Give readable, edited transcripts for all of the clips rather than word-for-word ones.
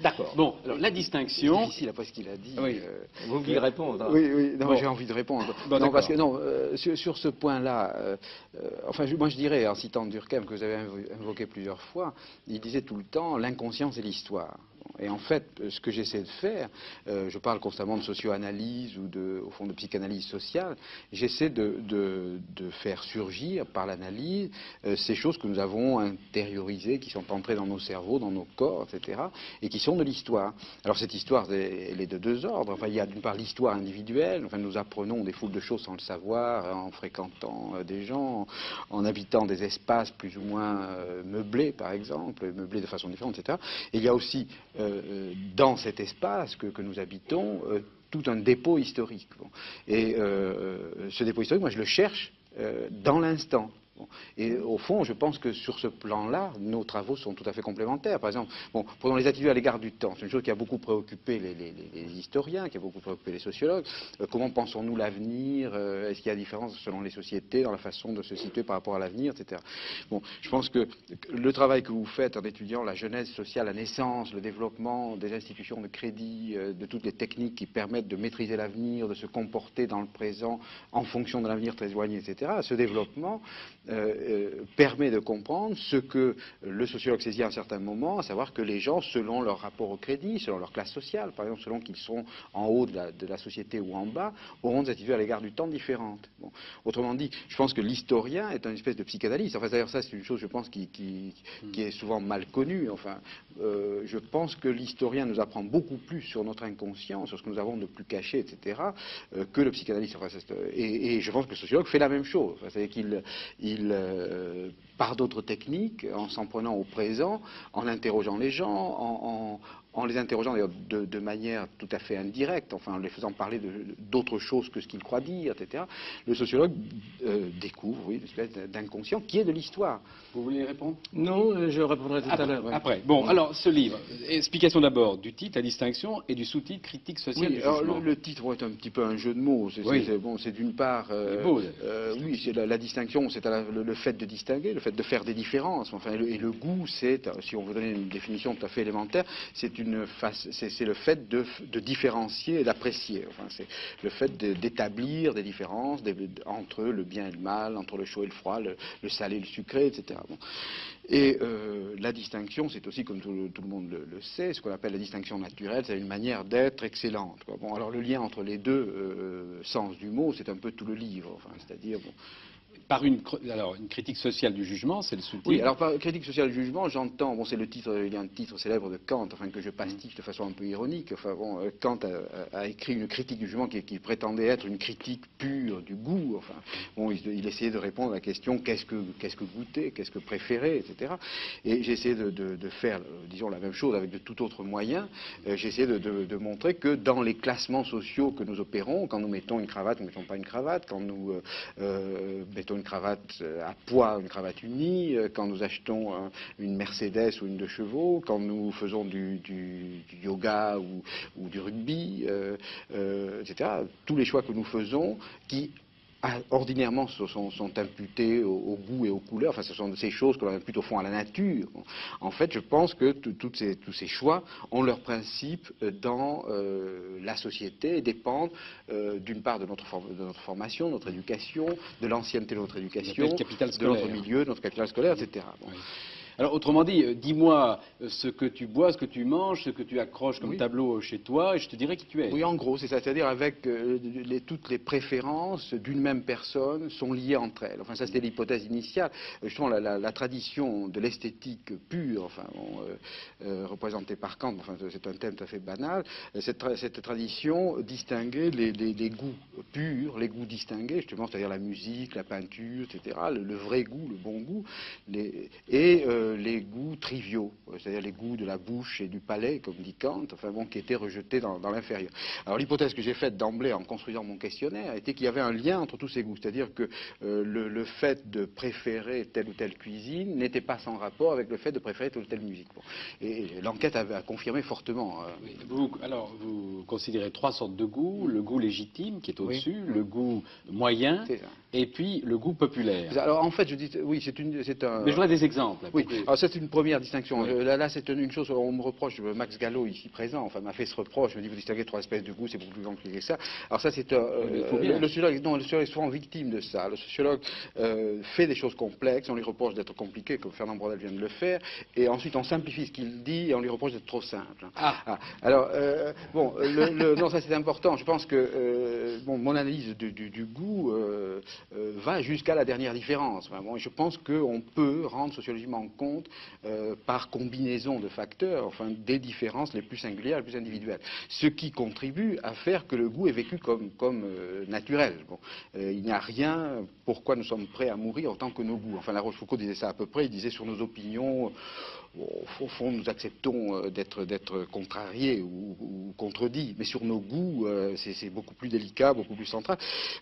D'accord. Bon, alors la distinction... C'est difficile après ce qu'il a dit. Oui. Vous vouliez répondre? Oui, oui, non, Bon. j'ai envie de répondre. Bon, non, parce que d'accord. non, sur ce point-là, enfin, moi je dirais, en citant Durkheim, que vous avez invoqué plusieurs fois, il disait tout le temps, l'inconscient c'est l'histoire. Et en fait, ce que j'essaie de faire, je parle constamment de socio-analyse ou au fond de psychanalyse sociale, j'essaie de faire surgir par l'analyse ces choses que nous avons intériorisées, qui sont entrées dans nos cerveaux, dans nos corps, etc., et qui sont de l'histoire. Alors cette histoire, elle est de deux ordres. Enfin, il y a d'une part l'histoire individuelle, enfin, nous apprenons des foules de choses sans le savoir, en fréquentant des gens, en habitant des espaces plus ou moins meublés, par exemple, meublés de façon différente, etc. Et il y a aussi dans cet espace que nous habitons, tout un dépôt historique. Bon. Et ce dépôt historique, moi je le cherche dans l'instant. Bon. Et au fond, je pense que sur ce plan-là, nos travaux sont tout à fait complémentaires. Par exemple, bon, prenons les attitudes à l'égard du temps. C'est une chose qui a beaucoup préoccupé les historiens, qui a beaucoup préoccupé les sociologues. Comment pensons-nous l'avenir? Est-ce qu'il y a différence selon les sociétés dans la façon de se situer par rapport à l'avenir, etc. Bon, je pense que le travail que vous faites en étudiant la genèse sociale, la naissance, le développement des institutions de crédit, de toutes les techniques qui permettent de maîtriser l'avenir, de se comporter dans le présent en fonction de l'avenir très éloigné, etc., ce développement permet de comprendre ce que le sociologue saisit à un certain moment, à savoir que les gens, selon leur rapport au crédit, selon leur classe sociale, par exemple, selon qu'ils sont en haut de la société ou en bas, auront des attitudes à l'égard du temps différentes. Bon. Autrement dit, je pense que l'historien est une espèce de psychanalyste. Enfin, d'ailleurs, ça, c'est une chose, je pense, qui est souvent mal connue. Enfin, je pense que l'historien nous apprend beaucoup plus sur notre inconscient, sur ce que nous avons de plus caché, etc., que le psychanalyste. Enfin, et je pense que le sociologue fait la même chose. Enfin, c'est-à-dire qu'il par d'autres techniques, en s'en prenant au présent, en interrogeant les gens, en les interrogeant d'ailleurs de manière tout à fait indirecte, enfin en les faisant parler d'autres choses que ce qu'ils croient dire, etc. Le sociologue découvre, oui, une espèce d'inconscient qui est de l'histoire. Vous voulez répondre? Non, je répondrai tout à l'heure. Ouais. Après, bon, alors ce livre, explication d'abord du titre, la distinction, et du sous-titre, critique sociale du jugement. Alors le titre est un petit peu un jeu de mots. C'est d'une part, oui, c'est la distinction, c'est le fait de distinguer, le fait de faire des différences. Enfin, et le goût, c'est, si on veut donner une définition tout à fait élémentaire, c'est le fait de différencier et d'apprécier. Enfin, c'est le fait d'établir des différences entre le bien et le mal, entre le chaud et le froid, le salé et le sucré, etc. Bon. Et la distinction, c'est aussi, comme tout le monde le sait, ce qu'on appelle la distinction naturelle, c'est une manière d'être excellente, quoi. Bon, alors le lien entre les deux sens du mot, c'est un peu tout le livre. Enfin, c'est-à-dire, bon, Par une critique sociale du jugement, c'est le sous-titre. Oui, alors par critique sociale du jugement, j'entends, bon, c'est le titre, il y a un titre célèbre de Kant, enfin que je pastiche de façon un peu ironique. Enfin bon, Kant a écrit une critique du jugement qui prétendait être une critique pure du goût. Enfin, bon, il essayait de répondre à la question qu'est-ce que goûter, qu'est-ce que préférer, etc. Et j'ai essayé de faire, disons, la même chose avec de tout autre moyen. J'ai essayé de montrer que dans les classements sociaux que nous opérons, quand nous mettons une cravate, nous ne mettons pas une cravate, quand nous mettons une cravate à pois, une cravate unie, quand nous achetons une Mercedes ou une 2 chevaux, quand nous faisons du yoga ou du rugby, etc. Tous les choix que nous faisons qui ordinairement sont imputés au goût et aux couleurs, enfin ce sont ces choses que l'on impute au fond à la nature. En fait, je pense que tous ces choix ont leur principe dans la société et dépendent d'une part de notre formation, de notre éducation, de l'ancienneté de notre éducation, de notre milieu, de notre capital scolaire, etc. Bon. Oui. Alors, autrement dit, dis-moi ce que tu bois, ce que tu manges, ce que tu accroches comme tableau chez toi, et je te dirai qui tu es. Oui, en gros, c'est ça. C'est-à-dire avec toutes les préférences d'une même personne sont liées entre elles. Enfin, ça, c'était l'hypothèse initiale. Justement, la tradition de l'esthétique pure, enfin, représentée par Kant, enfin, c'est un thème tout à fait banal. Cette tradition distinguait les goûts purs, les goûts distingués, justement, c'est-à-dire la musique, la peinture, etc., le vrai goût, le bon goût, les goûts triviaux, c'est-à-dire les goûts de la bouche et du palais, comme dit Kant, enfin bon, qui étaient rejetés dans l'inférieur. Alors l'hypothèse que j'ai faite d'emblée en construisant mon questionnaire était qu'il y avait un lien entre tous ces goûts, c'est-à-dire que le fait de préférer telle ou telle cuisine n'était pas sans rapport avec le fait de préférer telle ou telle musique. Bon. Et l'enquête a confirmé fortement. Alors, vous considérez 3 sortes de goûts: le goût légitime, qui est au-dessus, le goût moyen, et puis le goût populaire. Alors en fait, je dis, oui, c'est un... Mais je vois des exemples. Oui, Alors c'est une première distinction. Là c'est une chose, on me reproche, Max Gallo ici présent, enfin m'a fait ce reproche, me dit vous distinguez trois espèces de goût, c'est beaucoup plus compliqué que ça. Alors ça c'est le sociologue, non, le sociologue est souvent victime de ça. Le sociologue fait des choses complexes, on lui reproche d'être compliqué, comme Fernand Braudel vient de le faire, et ensuite on simplifie ce qu'il dit et on lui reproche d'être trop simple. Alors bon, non ça c'est important. Je pense que bon, mon analyse du goût va jusqu'à la dernière différence. Vraiment. Et je pense qu'on peut rendre sociologiquement compte par combinaison de facteurs, enfin, des différences les plus singulières, les plus individuelles. Ce qui contribue à faire que le goût est vécu comme naturel. Bon. Il n'y a rien pourquoi nous sommes prêts à mourir autant que nos goûts. Enfin, La Rochefoucauld disait ça à peu près. Il disait sur nos opinions, au fond, nous acceptons d'être contrariés ou contredits. Mais sur nos goûts, c'est beaucoup plus délicat, beaucoup plus central,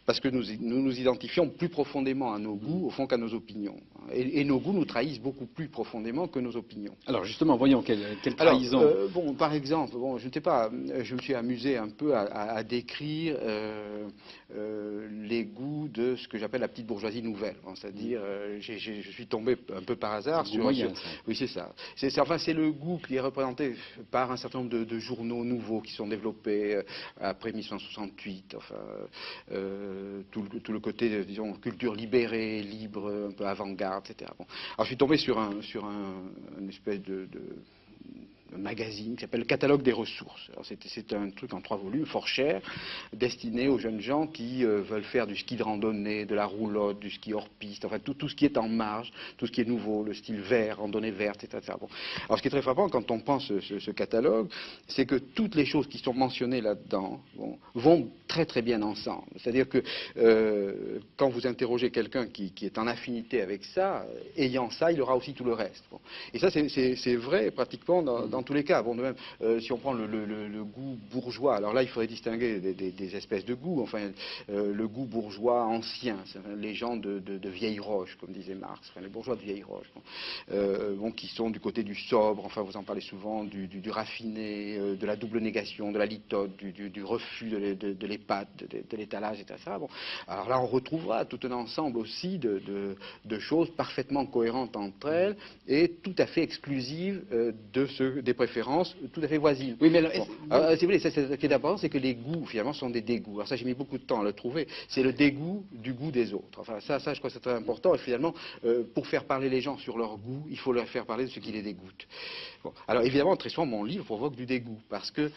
parce que nous nous identifions plus profondément à nos goûts, au fond, qu'à nos opinions. Et nos goûts nous trahissent beaucoup plus profondément que nos opinions. Alors justement, voyons quelle trahison. Alors, bon, par exemple, bon, je ne sais pas, je me suis amusé un peu à décrire les goûts de ce que j'appelle la petite bourgeoisie nouvelle. Bon, c'est-à-dire, je suis tombé un peu par hasard sur... Oui, c'est ça. C'est le goût qui est représenté par un certain nombre de journaux nouveaux qui sont développés après 1968. Enfin, tout le côté, disons, culture libérée, libre, un peu avant-garde, etc. Bon. Alors, je suis tombé sur une espèce de magazine qui s'appelle le Catalogue des ressources. C'est un truc en 3 volumes, fort cher, destiné aux jeunes gens qui veulent faire du ski de randonnée, de la roulotte, du ski hors piste, enfin tout ce qui est en marge, tout ce qui est nouveau, le style vert, randonnée verte, etc. Bon. Alors ce qui est très frappant quand on pense ce catalogue, c'est que toutes les choses qui sont mentionnées là-dedans vont très très bien ensemble. C'est-à-dire que quand vous interrogez quelqu'un qui est en affinité avec ça, ayant ça, il aura aussi tout le reste. Bon. Et ça c'est vrai pratiquement dans tous les cas. Bon, de même, si on prend le goût bourgeois, alors là il faudrait distinguer des espèces de goûts. Enfin, le goût bourgeois ancien, les gens de vieille roche, comme disait Marx, enfin, les bourgeois de vieille roche, qui sont du côté du sobre, enfin vous en parlez souvent, du raffiné, de la double négation, de la litote, du refus de l'épate, de l'étalage, etc. Bon, alors là on retrouvera tout un ensemble aussi de choses parfaitement cohérentes entre elles et tout à fait exclusives des préférences tout à fait voisines. Oui, mais alors, si vous voulez, ce qui est important, c'est que les goûts, finalement, sont des dégoûts. Alors ça, j'ai mis beaucoup de temps à le trouver. C'est le dégoût du goût des autres. Enfin, ça je crois que c'est très important. Et finalement, pour faire parler les gens sur leur goût, il faut leur faire parler de ce qui les dégoûte. Bon. Alors, évidemment, très souvent, mon livre provoque du dégoût. Parce que...